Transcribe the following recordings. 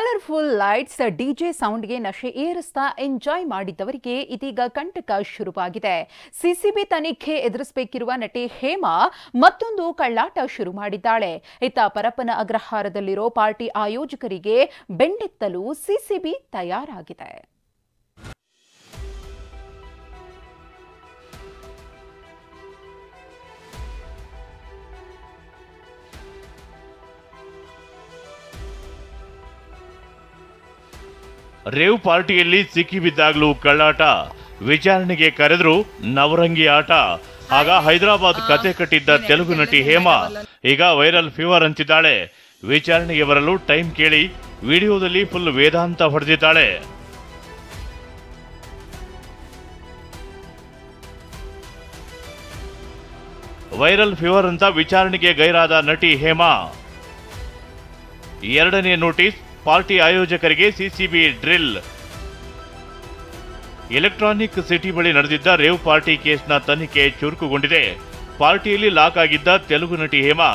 Colourful lights, DJ ಸೌಂಡ್ಗೆ ನಶೆ ಏರಿಸ್ತಾ enjoy ಮಾಡಿದ್ದವರಿಗೆ ಇದೀಗ ಕಂಟಕ ಶುರುವಾಗಿದೆ. ಸಿಸಿಬಿ ತನಿಖೆ ಎದುರಿಸಬೇಕಿರುವ ನಟಿ ಹೇಮಾ ಮತ್ತೊಂದು ಕಳ್ಳಾಟ ಶುರು ಮಾಡಿದ್ದಾಳೆ. ಇತ್ತ ಪರಪ್ಪನ ಅಗ್ರಹಾರದಲ್ಲಿರೋ ಪಾರ್ಟಿ ಆಯೋಜಕರಿಗೆ ಬೆಂಡೆತ್ತಲು ಸಿಸಿಬಿ ತಯಾರಾಗಿದೆ. ರೇವ್ ಪಾರ್ಟಿಯಲ್ಲಿ ಸಿಕ್ಕಿಬಿದ್ದಾಗಲೂ ಕಳ್ಳಾಟ, ವಿಚಾರಣೆಗೆ ಕರೆದ್ರು ನವರಂಗಿ ಆಟ. ಆಗ ಹೈದರಾಬಾದ್ ಕತೆ ಕಟ್ಟಿದ್ದ ತೆಲುಗು ನಟಿ ಹೇಮಾ ಈಗ ವೈರಲ್ ಫೀವರ್ ಅಂತಿದ್ದಾಳೆ. ವಿಚಾರಣೆಗೆ ಬರಲು ಟೈಮ್ ಕೇಳಿ ವಿಡಿಯೋದಲ್ಲಿ ಫುಲ್ ವೇದಾಂತ ಹೊಡೆದಿದ್ದಾಳೆ. ವೈರಲ್ ಫೀವರ್ ಅಂತ ವಿಚಾರಣೆಗೆ ಗೈರಾದ ನಟಿ ಹೇಮಾ. ಎರಡನೇ ನೋಟಿಸ್, ಪಾರ್ಟಿ ಆಯೋಜಕರಿಗೆ ಸಿಸಿಬಿ ಡ್ರಿಲ್. ಎಲೆಕ್ಟ್ರಾನಿಕ್ ಸಿಟಿ ಬಳಿ ನಡೆದಿದ್ದ ರೇವ್ ಪಾರ್ಟಿ ಕೇಸ್ನ ತನಿಖೆ ಚುರುಕುಗೊಂಡಿದೆ. ಪಾರ್ಟಿಯಲ್ಲಿ ಲಾಕ್ ಆಗಿದ್ದ ತೆಲುಗು ನಟಿ ಹೇಮಾ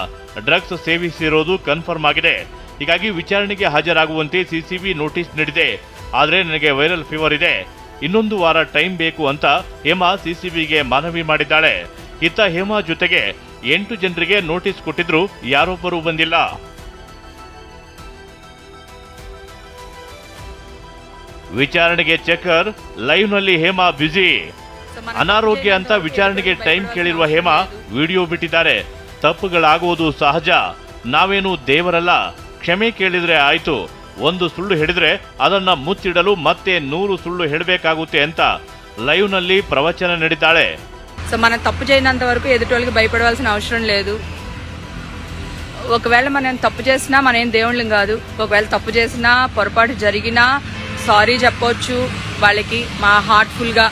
ಡ್ರಗ್ಸ್ ಸೇವಿಸಿರೋದು ಕನ್ಫರ್ಮ್ ಆಗಿದೆ. ಹೀಗಾಗಿ ವಿಚಾರಣೆಗೆ ಹಾಜರಾಗುವಂತೆ ಸಿಸಿಬಿ ನೋಟಿಸ್ ನೀಡಿದೆ. ಆದರೆ ನನಗೆ ವೈರಲ್ ಫೀವರ್ ಇದೆ, ಇನ್ನೊಂದು ವಾರ ಟೈಮ್ ಬೇಕು ಅಂತ ಹೇಮಾ ಸಿಸಿಬಿಗೆ ಮನವಿ ಮಾಡಿದ್ದಾಳೆ. ಇತ್ತ ಹೇಮಾ ಜೊತೆಗೆ 8 ಜನರಿಗೆ ನೋಟಿಸ್ ಕೊಟ್ಟಿದ್ರು ಯಾರೊಬ್ಬರೂ ಬಂದಿಲ್ಲ. ವಿಚಾರಣೆಗೆ ಚೆಕರ್, ಲೈವ್ನಲ್ಲಿ ಹೇಮಾ ಬ್ಯುಸಿ. ಅನಾರೋಗ್ಯ ಅಂತ ವಿಚಾರಣೆಗೆ ಟೈಮ್ ಕೇಳಿರುವ ಹೇಮಾ ವಿಡಿಯೋ ಬಿಟ್ಟಿದ್ದಾರೆ. ತಪ್ಪುಗಳಾಗುವುದು ಸಹಜ, ನಾವೇನು ದೇವರಲ್ಲ, ಕ್ಷಮೆ ಕೇಳಿದ್ರೆ ಆಯ್ತು, ಒಂದು ಸುಳ್ಳು ಹೇಳಿದ್ರೆ ಅದನ್ನ ಮುಚ್ಚಿಡಲು ಮತ್ತೆ 100 ಸುಳ್ಳು ಹೇಳಬೇಕಾಗುತ್ತೆ ಅಂತ లైవ్ನಲ್ಲಿ ప్రవచన ನೀಡಿದ್ದಾಳೆ. సో మనం తప్పు చేయనంత వరకు ఎదుటోళ్ళకి భయపడవలసిన అవసరం లేదు. ఒకవేళ మనం తప్పు చేసినా మనం దేవుళ్ళం కాదు. ఒకవేళ తప్పు చేసినా పొరపాటు జరిగినా సారీ చెప్పొచ్చు వాళ్ళకి మా హార్ట్ఫుల్గా.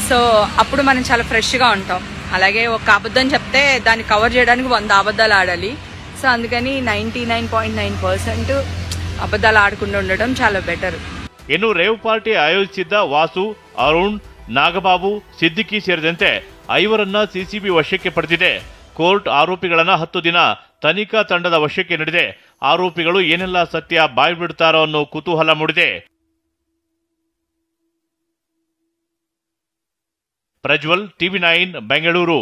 సో అప్పుడు మనం చాలా ఫ్రెష్గా ఉంటాం. అలాగే ఒక అబద్ధం చెప్తే దాన్ని కవర్ చేయడానికి 100 అబద్ధాలు ఆడాలి. సో అందుకని 99.9% అబద్ధాలు ఆడకుండా ఉండడం చాలా బెటర్. ಇನ್ನು ರೇವ್ ಪಾರ್ಟಿ ಆಯೋಜಿಸಿದ್ದ ವಾಸು, ಅರುಣ್, ನಾಗಬಾಬು, ಸಿದ್ದಿಕಿ ಸೇರಿದಂತೆ 5ರನ್ನ ಸಿಸಿಬಿ ವಶಕ್ಕೆ ಪಡೆದಿದೆ. ಕೋರ್ಟ್ ಆರೋಪಿಗಳನ್ನ 10 ದಿನ ತನಿಖಾ ತಂಡದ ವಶಕ್ಕೆ ನೀಡಿದೆ. ಆರೋಪಿಗಳು ಏನೆಲ್ಲ ಸತ್ಯ ಬಾಯ್ಬಿಡ್ತಾರೋ ಅನ್ನೋ ಕುತೂಹಲ ಮೂಡಿದೆ. ಪ್ರಜ್ವಲ್, TV9 ಬೆಂಗಳೂರು.